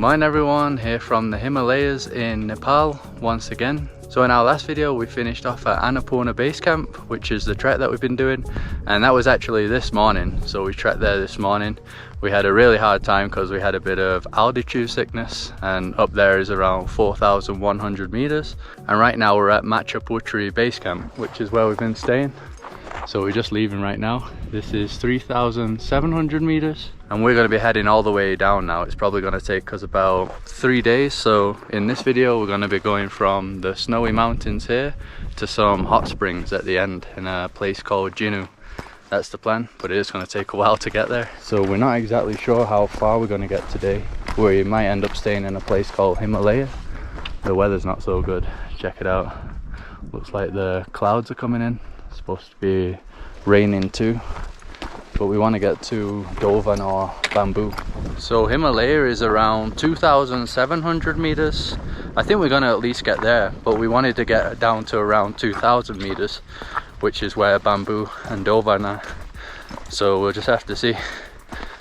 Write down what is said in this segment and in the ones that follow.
morning everyone, here from the Himalayas in Nepal once again. So in our last video we finished off at Annapurna Base Camp, which is the trek that we've been doing, and that was actually this morning. So we trekked there this morning. We had a really hard time because we had a bit of altitude sickness, and up there is around 4,100 meters. And right now we're at Annapurna Base Camp, which is where we've been staying. So we're just leaving right now. This is 3,700 meters and we're going to be heading all the way down now. It's probably going to take us about 3 days. So in this video we're going to be going from the snowy mountains here to some hot springs at the end in a place called Jhinu. That's the plan, but it is going to take a while to get there. So we're not exactly sure how far we're going to get today. We might end up staying in a place called Himalaya. The weather's not so good. Check it out. Looks like the clouds are coming in. It's supposed to be raining too, but we want to get to Dovan or Bamboo. So Himalaya is around 2,700 meters. I think we're going to at least get there, but we wanted to get down to around 2,000 meters, which is where Bamboo and Dovan are. So we'll just have to see.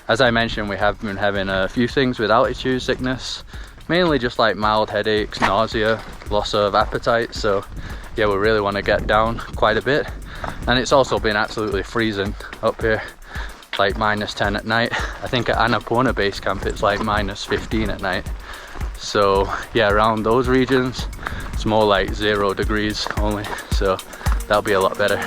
As I mentioned, we have been having a few things with altitude sickness, mainly just like mild headaches, nausea, loss of appetite. So yeah, we really want to get down quite a bit. And it's also been absolutely freezing up here, like -10 at night. I think at Annapurna Base Camp it's like -15 at night. So yeah, around those regions it's more like 0 degrees only, so that'll be a lot better.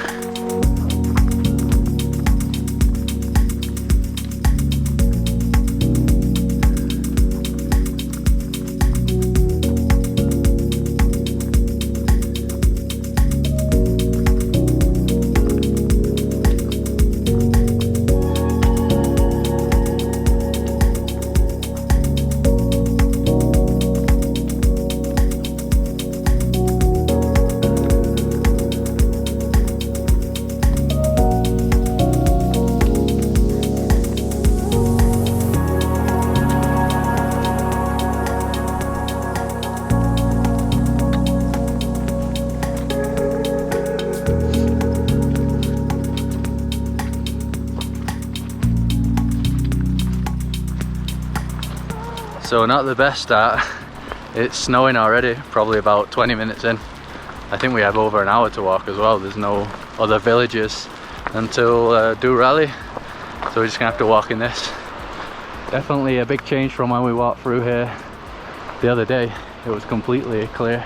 So not the best start. It's snowing already, probably about 20 minutes in. I think we have over an hour to walk as well. There's no other villages until Durali, so we're just gonna have to walk in this. Definitely a big change from when we walked through here the other day. It was completely clear.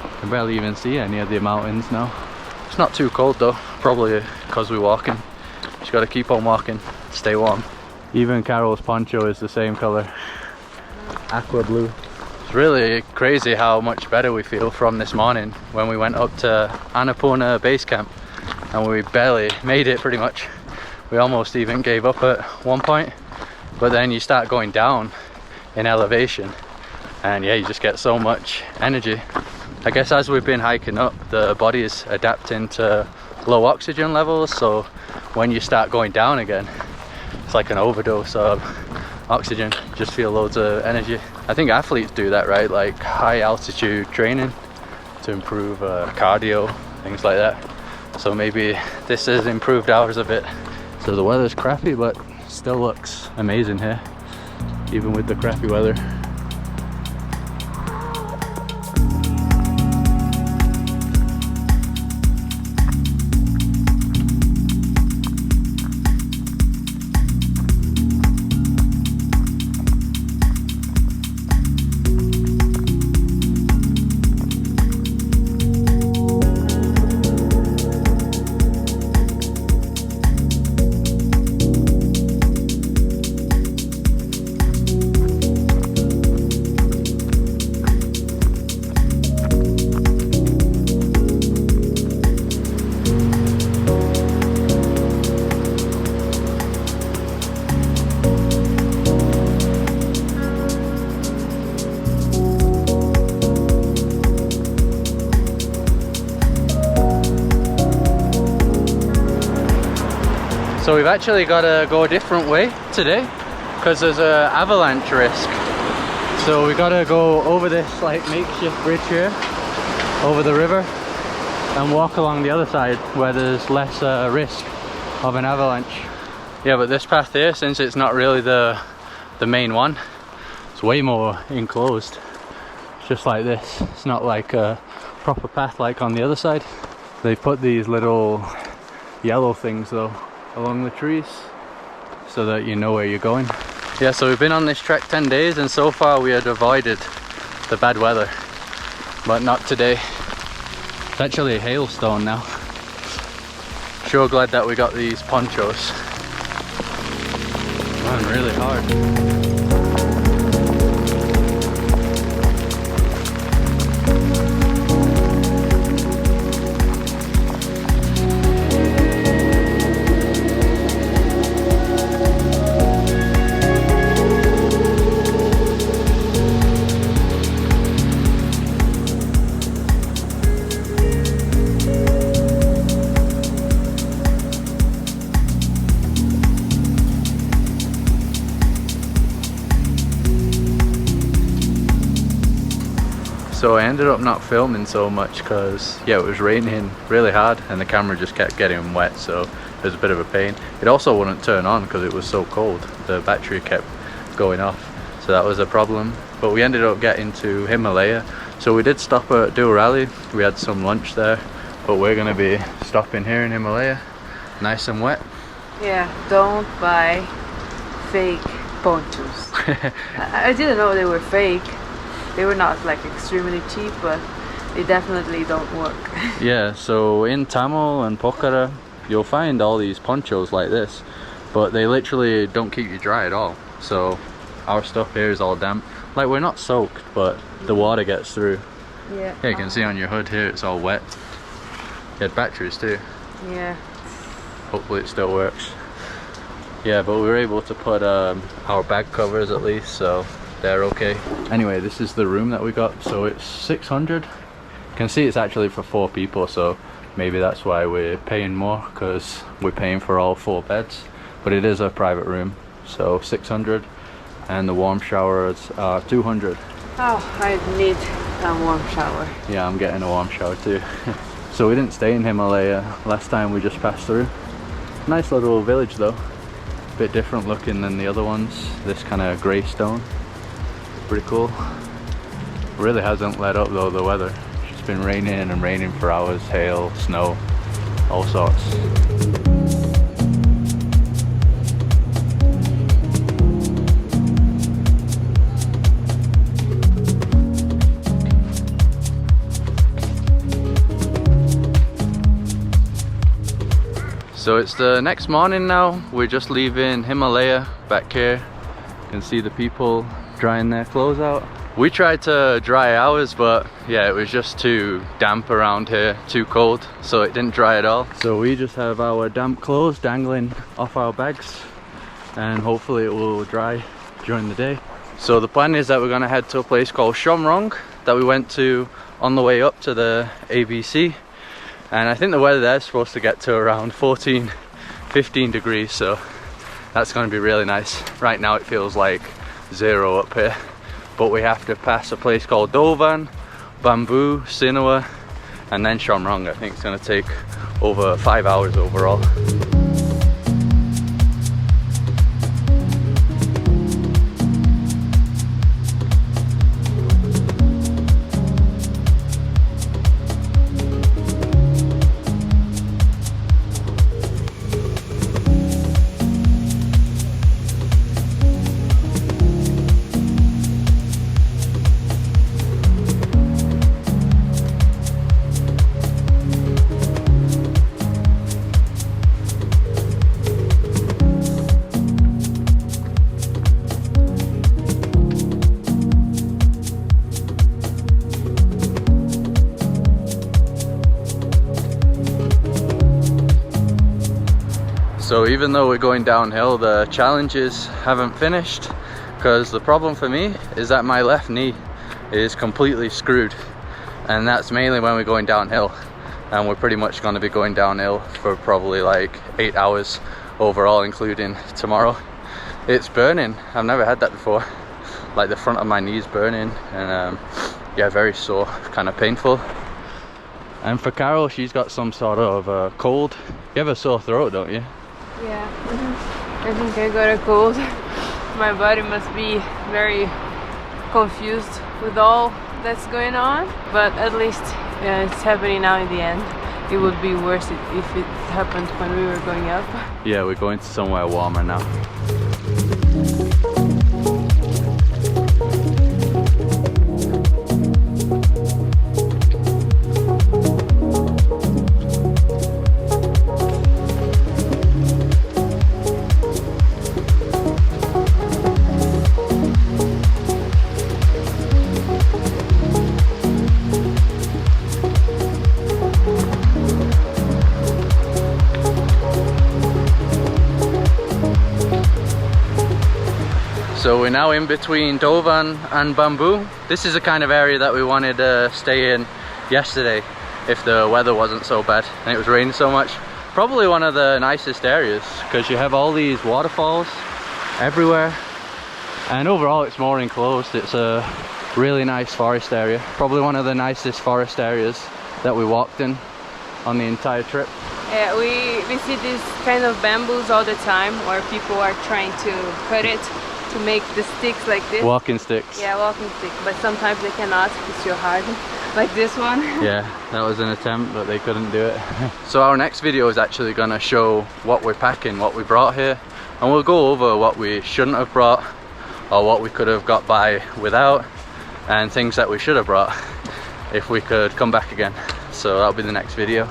You can barely even see any of the mountains now. It's not too cold though, probably because we're walking. Just gotta keep on walking, stay warm. Even Carol's poncho is the same color. Aqua blue. It's really crazy how much better we feel from this morning when we went up to Annapurna Base Camp, and we barely made it pretty much. We almost even gave up at one point, but then you start going down in elevation and yeah, you just get so much energy. I guess as we've been hiking up, the body is adapting to low oxygen levels, so when you start going down again, it's like an overdose of oxygen. Just feel loads of energy. I think athletes do that, right? Like high altitude training to improve cardio, things like that. So maybe this has improved ours a bit. So the weather's crappy, but still looks amazing here, even with the crappy weather. So we've actually got to go a different way today because there's an avalanche risk. So we got to go over this like makeshift bridge here, over the river, and walk along the other side where there's less risk of an avalanche. Yeah, but this path here, since it's not really the main one, It's way more enclosed. It's just like this. It's not like a proper path like on the other side. They put these little yellow things though along the trees so that you know where you're going. Yeah, so we've been on this trek 10 days and so far we had avoided the bad weather, but not today. It's actually a hailstone now. Sure glad that we got these ponchos. Man, really hard. So I ended up not filming so much because, yeah, it was raining really hard and the camera just kept getting wet, so it was a bit of a pain. It also wouldn't turn on because it was so cold. The battery kept going off, so that was a problem. But we ended up getting to Himalaya, so we did stop at Durali. We had some lunch there, but we're going to be stopping here in Himalaya, nice and wet. Yeah, don't buy fake ponchos. I didn't know they were fake. They were not like extremely cheap, but they definitely don't work. Yeah, so in Tamil and Pokhara, you'll find all these ponchos like this, but they literally don't keep you dry at all. So our stuff here is all damp. Like, we're not soaked, but the water gets through. Yeah. Yeah, you can see on your hood here, it's all wet. You had batteries too. Yeah. Hopefully it still works. Yeah, but we were able to put our bag covers at least, so they're okay. Anyway, this is the room that we got, so it's 600. You can see it's actually for 4 people, so maybe that's why we're paying more, because we're paying for all 4 beds, but it is a private room. So 600, and the warm showers are 200. Oh, I need a warm shower. Yeah, I'm getting a warm shower too. So we didn't stay in Himalaya last time, we just passed through. Nice little village though, a bit different looking than the other ones. This kind of grey stone, pretty cool. Really hasn't let up though, the weather. It's just been raining and raining for hours, hail, snow, all sorts. So it's the next morning now. We're just leaving Himalaya back here. You can see the people drying their clothes out. We tried to dry ours, but yeah, it was just too damp around here, too cold, so it didn't dry at all. So we just have our damp clothes dangling off our bags, and hopefully it will dry during the day. So the plan is that we're gonna head to a place called Chhomrong that we went to on the way up to the ABC. And I think the weather there is supposed to get to around 14, 15 degrees, so that's going to be really nice. Right now it feels like 0 up here, but we have to pass a place called Dovan, Lower Sinuwa, and then Chhomrong. I think it's going to take over 5 hours overall. So even though we're going downhill, the challenges haven't finished, because the problem for me is that my left knee is completely screwed, and that's mainly when we're going downhill, and we're pretty much going to be going downhill for probably like 8 hours overall, including tomorrow. It's burning. I've never had that before. Like the front of my knee is burning, and yeah, very sore, kind of painful. And for Carol, she's got some sort of cold. You have a sore throat, don't you? Yeah, I think I got a cold. My body must be very confused with all that's going on, but at least it's happening now in the end. It would be worse if it happened when we were going up. Yeah, we're going to somewhere warmer now. So we're now in between Dovan and Bamboo. This is the kind of area that we wanted to stay in yesterday if the weather wasn't so bad and it was raining so much. Probably one of the nicest areas because you have all these waterfalls everywhere, and overall it's more enclosed. It's a really nice forest area. Probably one of the nicest forest areas that we walked in on the entire trip. Yeah, we see these kind of bamboos all the time where people are trying to cut it to make the sticks like this. Walking sticks. Yeah, walking sticks, but sometimes they cannot, it's too hard. Like this one. Yeah, that was an attempt, but they couldn't do it. So our next video is actually going to show what we're packing, what we brought here, and we'll go over what we shouldn't have brought or what we could have got by without, and things that we should have brought if we could come back again. So that'll be the next video.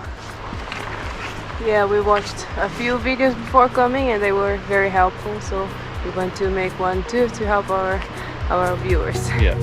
Yeah, we watched a few videos before coming and they were very helpful, so we want to make one too to help our viewers. Yeah.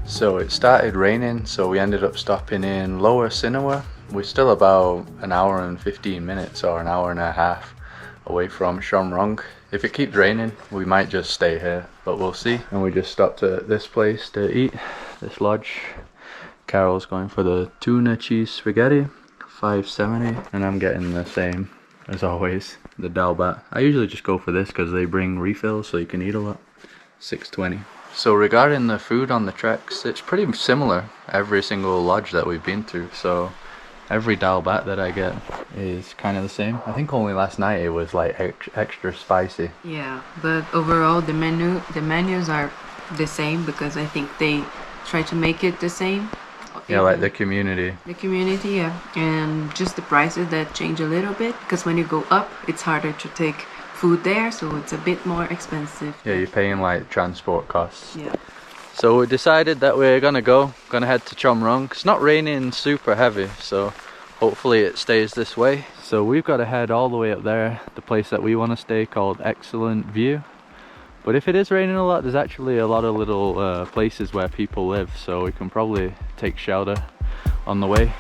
So it started raining, so we ended up stopping in Lower Sinuwa. We're still about an hour and 15 minutes or an hour and a half away from Chhomrong. If it keeps raining, we might just stay here, but we'll see. And we just stopped at this place to eat, this lodge. Carol's going for the tuna cheese spaghetti, $5.70, and I'm getting the same as always, the dal bhat. I usually just go for this because they bring refills so you can eat a lot. $6.20. So regarding the food on the treks, it's pretty similar every single lodge that we've been to. So every dal bhat that I get is kind of the same. I think only last night it was like extra spicy. Yeah, but overall the menus are the same because I think they try to make it the same. Yeah, like the community. The community, yeah. And just the prices that change a little bit because when you go up, it's harder to take food there, so it's a bit more expensive. Yeah, you're paying like transport costs. Yeah. So we decided that we're gonna head to Chhomrong. It's not raining super heavy, so hopefully it stays this way. So we've got to head all the way up there, the place that we want to stay called Excellent View. But if it is raining a lot, there's actually a lot of little places where people live, so we can probably take shelter on the way.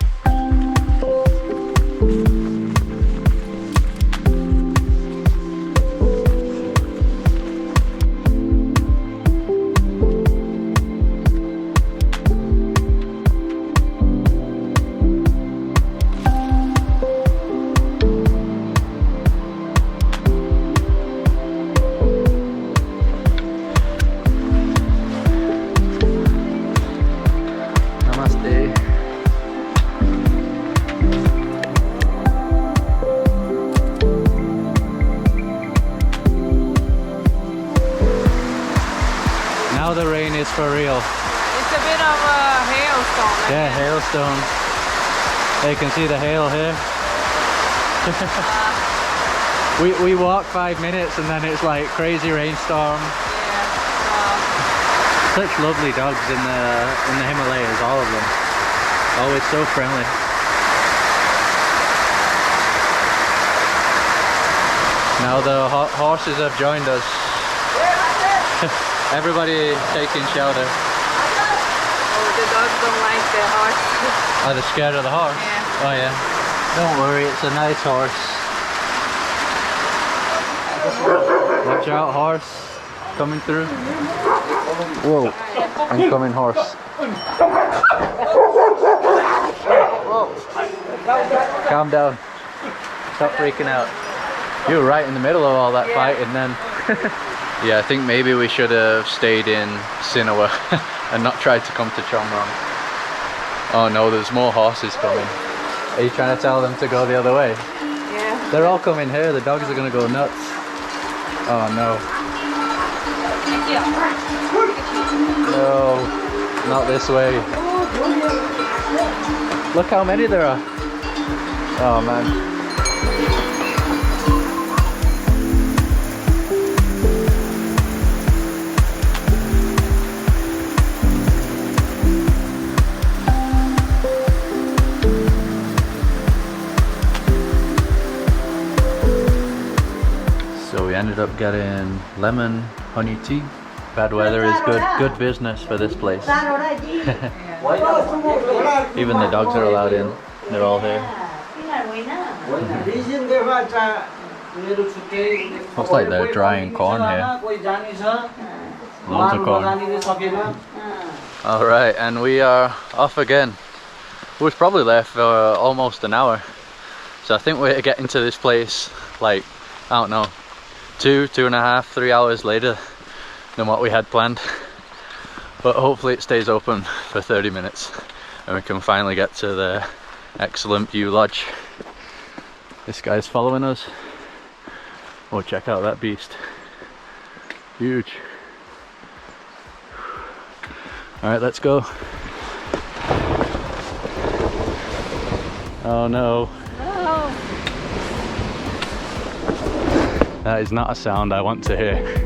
Now the rain is for real. It's a bit of a hailstone. Yeah, hailstone. You can see the hail here. we walk 5 minutes and then it's like crazy rainstorm. Yeah. Wow. Such lovely dogs in the Himalayas, all of them. Always so friendly. Now the horses have joined us. Everybody taking shelter. Oh, the dogs don't like the horse. Are they scared of the horse? Yeah. Oh yeah. Don't worry, it's a nice horse. Watch out, horse. Coming through. Whoa, incoming horse. Calm down. Stop freaking out. You were right in the middle of all that fighting then. Yeah, I think maybe we should have stayed in Sinuwa and not tried to come to Chhomrong. Oh no, there's more horses coming. Are you trying to tell them to go the other way? Yeah. They're all coming here, the dogs are gonna go nuts. Oh no. No, not this way. Look how many there are. Oh man. So we ended up getting lemon honey tea. Bad weather is good business for this place. Even the dogs are allowed in. They're all here. Looks like they're drying corn here. Loads of corn. Alright, and we are off again. We was probably there for almost an hour. So I think we're getting to this place like, I don't know, 2.5, 3 hours later than what we had planned. But hopefully it stays open for 30 minutes and we can finally get to the excellent view lodge. This guy's following us. Oh, check out that beast. Huge. Alright, let's go. Oh no. No. That is not a sound I want to hear.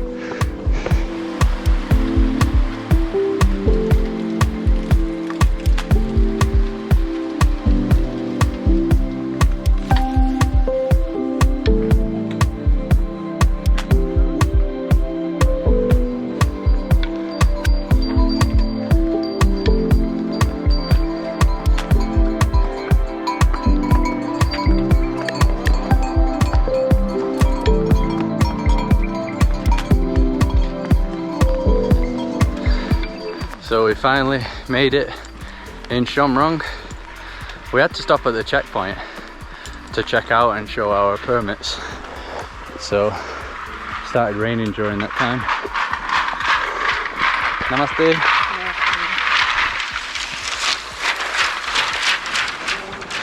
So we finally made it in Chhomrong. We had to stop at the checkpoint to check out and show our permits. So it started raining during that time. Namaste.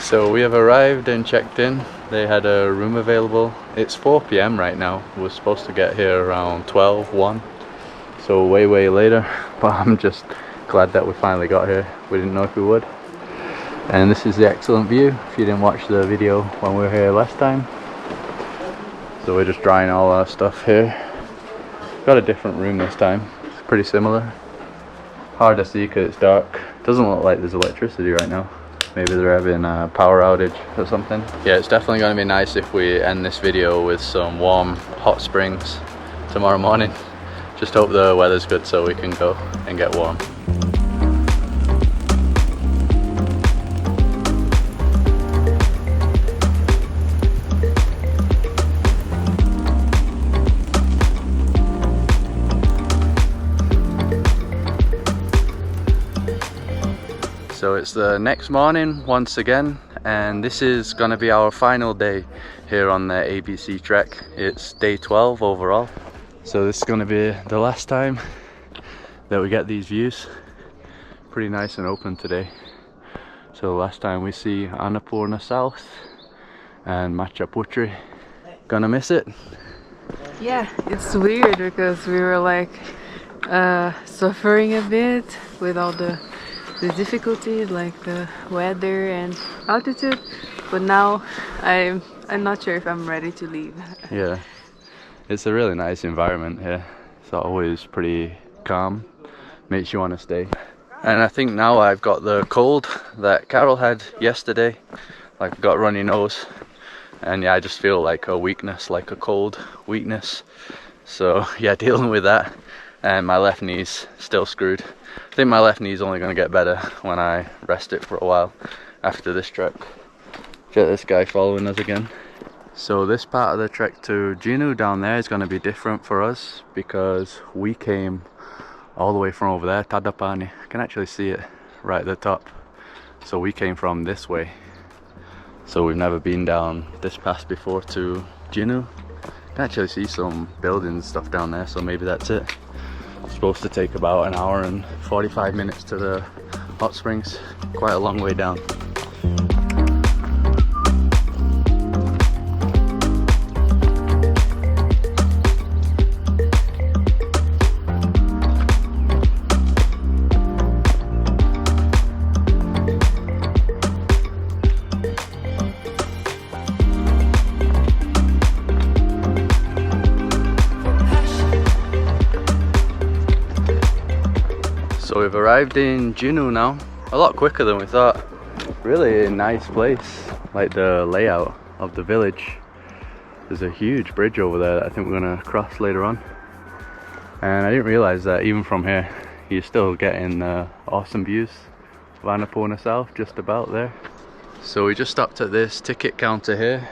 So we have arrived and checked in. They had a room available. It's 4 PM right now. We were supposed to get here around 12, 1. So way later, but I'm just glad that we finally got here. We didn't know if we would. And this is the excellent view if you didn't watch the video when we were here last time. So we're just drying all our stuff here. Got a different room this time. It's pretty similar. Hard to see because it's dark. Doesn't look like there's electricity right now. Maybe they're having a power outage or something. Yeah, it's definitely going to be nice if we end this video with some warm hot springs tomorrow morning. Just hope the weather's good so we can go and get warm. So it's the next morning once again, and this is going to be our final day here on the ABC trek. It's day 12 overall. So this is going to be the last time that we get these views. Pretty nice and open today. So last time we see Annapurna South and Machaputri. Gonna miss it? Yeah, it's weird because we were like suffering a bit with all the difficulties like the weather and altitude, but now I'm not sure if I'm ready to leave. Yeah. It's a really nice environment here. It's always pretty calm, makes you want to stay. And I think now I've got the cold that Carol had yesterday. Like I've got runny nose. And yeah, I just feel like a weakness, like a cold weakness. So yeah, dealing with that. And my left knee's still screwed. I think my left knee's only going to get better when I rest it for a while after this trek. Check this guy following us again. So this part of the trek to Jhinu down there is going to be different for us because we came all the way from over there, Tadapani. You can actually see it right at the top. So we came from this way. So we've never been down this pass before to Jhinu. You can actually see some buildings and stuff down there, so maybe that's it. It's supposed to take about an hour and 45 minutes to the hot springs. Quite a long way down. So we've arrived in Jhinu now, a lot quicker than we thought. Really a nice place, like the layout of the village. There's a huge bridge over there that I think we're gonna cross later on. And I didn't realize that even from here, you're still getting awesome views of Annapurna South, just about there. So we just stopped at this ticket counter here.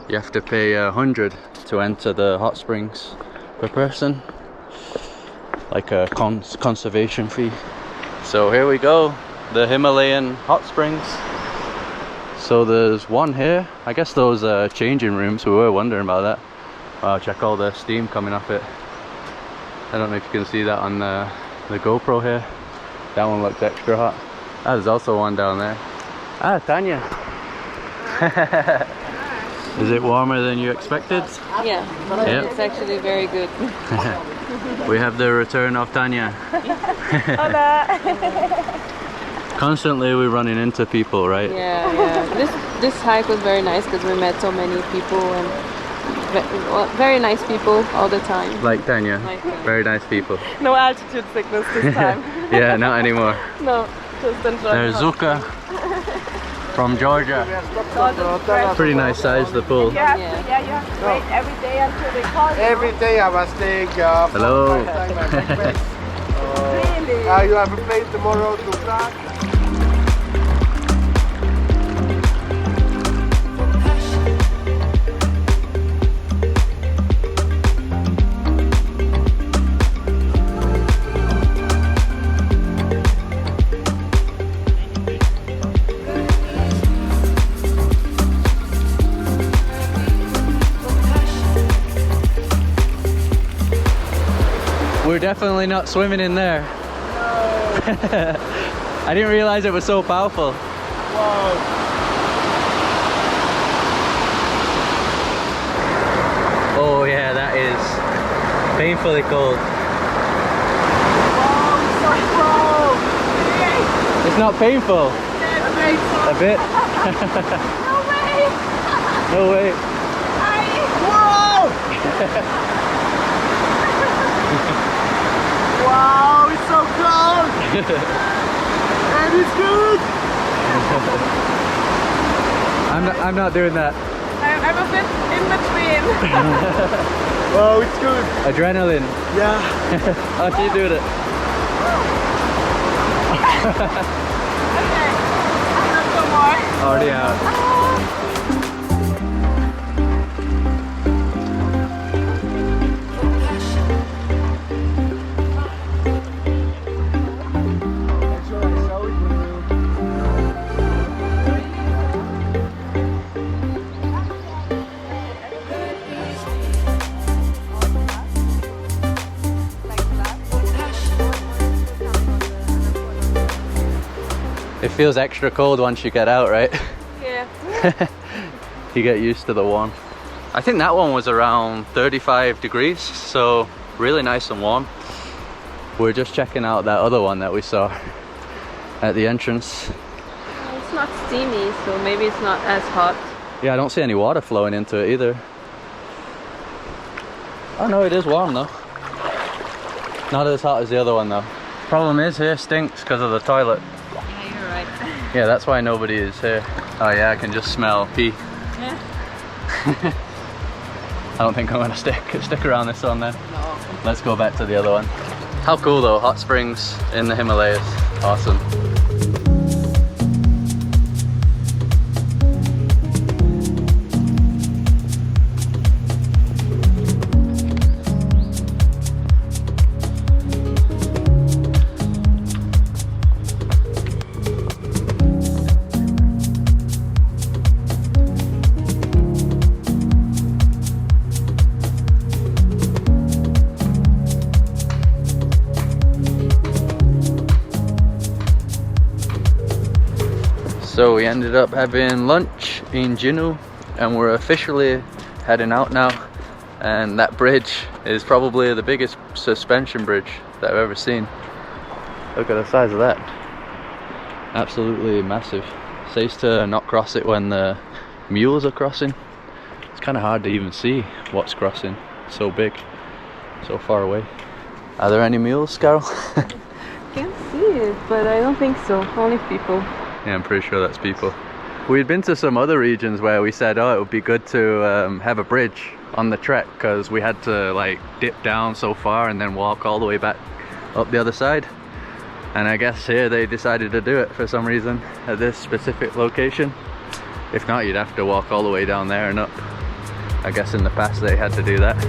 You have to pay 100 to enter the hot springs per person. Like a conservation fee. So here we go, the Himalayan hot springs. So there's one here. I guess those are changing rooms. We were wondering about that. Wow, check all the steam coming off it. I don't know if you can see that on the GoPro here. That one looks extra hot. Ah, there's also one down there. Ah, Tanya. Is it warmer than you expected? Yeah, yep. It's actually very good. We have the return of Tanya. Hola. Constantly we're running into people, right? Yeah. This hike was very nice because we met so many people and very nice people all the time. Like Tanya. Very nice people. No altitude sickness this time. Yeah, not anymore. No, just enjoy. There's Zuka from Georgia. Pretty nice size, the pool. You have to wait every day until they call you. Every day I must take hello. Really? You have a plane tomorrow to Prague? We're definitely not swimming in there. No. I didn't realize it was so powerful. Whoa. Oh yeah, that is painfully cold. Wow, so cold. It's not painful. A bit. No way. No way. Whoa. Wow, it's so cold! And it's good! I'm not doing that. I'm a bit in between. Wow, it's good! Adrenaline. Yeah. How are you doing it? Okay, not so more. Already out. It feels extra cold once you get out, right? Yeah. You get used to the warmth. I think that one was around 35 degrees, so really nice and warm. We're just checking out that other one that we saw at the entrance. It's not steamy, so maybe it's not as hot. Yeah, I don't see any water flowing into it either. Oh no, it is warm though. Not as hot as the other one though. Problem is here stinks because of the toilet. Yeah, you're right. Yeah, that's why nobody is here. Oh yeah, I can just smell pee. Yeah. I don't think I'm gonna stick around this one then. No. Let's go back to the other one. How cool though, hot springs in the Himalayas. Awesome. So we ended up having lunch in Jhinu and we're officially heading out now. And that bridge is probably the biggest suspension bridge that I've ever seen. Look at the size of that. Absolutely massive. Says to not cross it when the mules are crossing. It's kind of hard to even see what's crossing. It's so big, so far away. Are there any mules, Carol? Can't see it, but I don't think so. Only people. Yeah, I'm pretty sure that's people. We'd been to some other regions where we said, oh, it would be good to have a bridge on the trek because we had to like dip down so far and then walk all the way back up the other side. And I guess here they decided to do it for some reason at this specific location. If not, you'd have to walk all the way down there and up. I guess in the past they had to do that.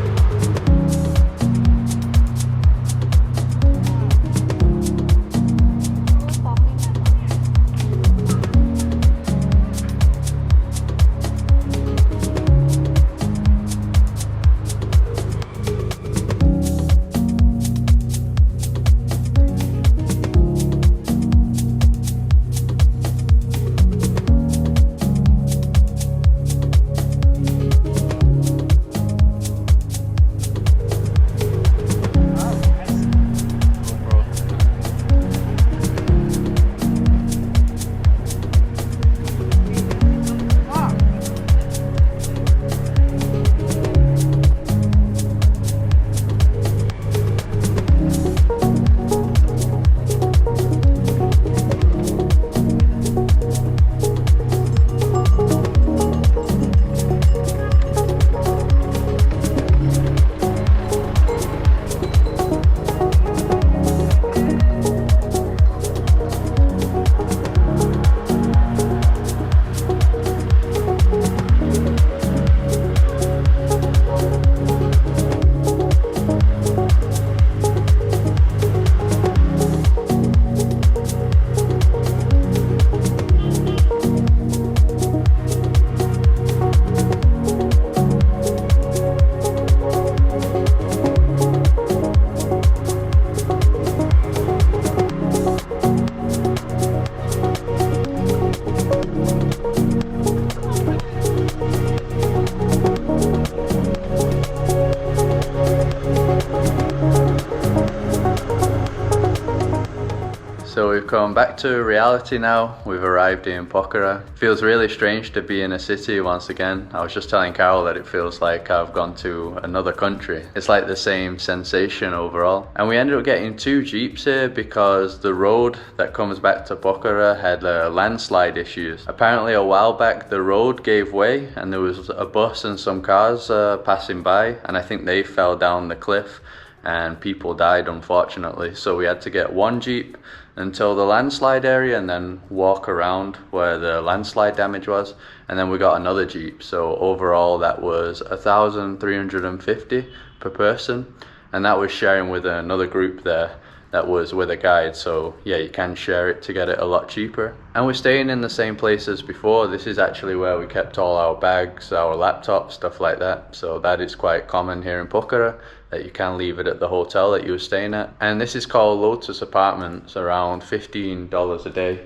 So we've come back to reality now. We've arrived in Pokhara. Feels really strange to be in a city once again. I was just telling Carol that it feels like I've gone to another country. It's like the same sensation overall. And we ended up getting 2 jeeps here because the road that comes back to Pokhara had landslide issues. Apparently a while back the road gave way and there was a bus and some cars passing by, and I think they fell down the cliff and people died unfortunately. So we had to get 1 jeep until the landslide area and then walk around where the landslide damage was, and then we got another jeep. So overall that was 1,350 per person, and that was sharing with another group there that was with a guide. So yeah, you can share it to get it a lot cheaper. And we're staying in the same place as before. This is actually where we kept all our bags, our laptops, stuff like that. So that is quite common here in Pokhara, that you can leave it at the hotel that you were staying at. And this is called Lotus Apartments, around $15 a day.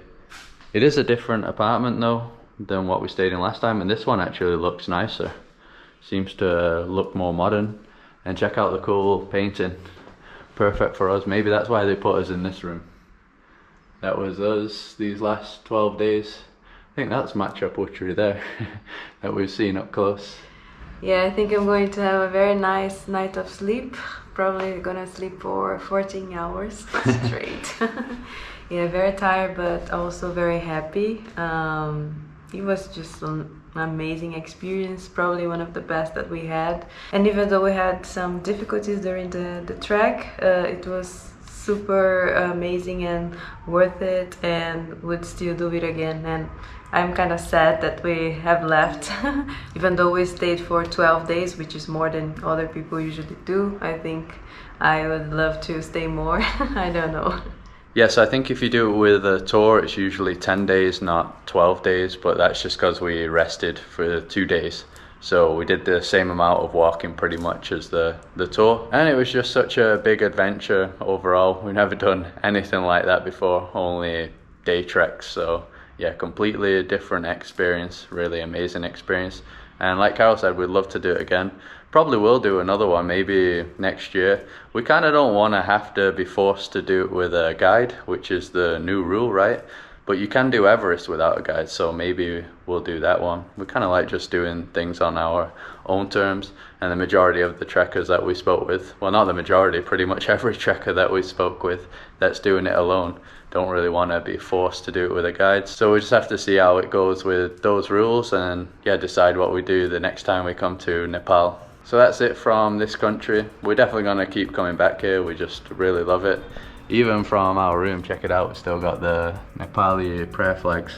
It is a different apartment though than what we stayed in last time, and this one actually looks nicer. Seems to look more modern. And check out the cool painting. Perfect for us. Maybe that's why they put us in this room. That was us these last 12 days. I think that's Matcha Pottery there that we've seen up close. Yeah, I think I'm going to have a very nice night of sleep. Probably gonna sleep for 14 hours straight. Yeah, very tired but also very happy. It was just an amazing experience, probably one of the best that we had. And even though we had some difficulties during the trek, it was super amazing and worth it, and would still do it again. And I'm kind of sad that we have left, even though we stayed for 12 days, which is more than other people usually do. I think I would love to stay more. I don't know. Yes, I think if you do it with a tour, it's usually 10 days, not 12 days, but that's just because we rested for 2 days. So we did the same amount of walking pretty much as the tour. And it was just such a big adventure overall. We've never done anything like that before, only day treks. So yeah, completely different experience, really amazing experience. And like Carol said, we'd love to do it again. Probably will do another one, maybe next year. We kind of don't want to have to be forced to do it with a guide, which is the new rule, right? But you can do Everest without a guide, so maybe we'll do that one. We kind of like just doing things on our own terms, and the majority of the trekkers that we spoke with, well, not the majority, pretty much every trekker that we spoke with that's doing it alone don't really want to be forced to do it with a guide. So we just have to see how it goes with those rules and yeah, decide what we do the next time we come to Nepal. So that's it from this country. We're definitely going to keep coming back here. We just really love it. Even from our room, check it out, we've still got the Nepali prayer flags.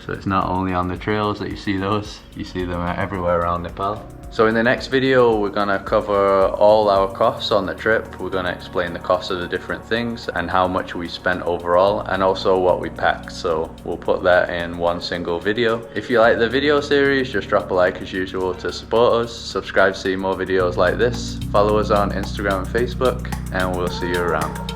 So it's not only on the trails that you see those, you see them everywhere around Nepal. So in the next video, we're gonna cover all our costs on the trip. We're gonna explain the cost of the different things and how much we spent overall, and also what we packed. So we'll put that in one single video. If you like the video series, just drop a like as usual to support us. Subscribe to see more videos like this. Follow us on Instagram and Facebook, and we'll see you around.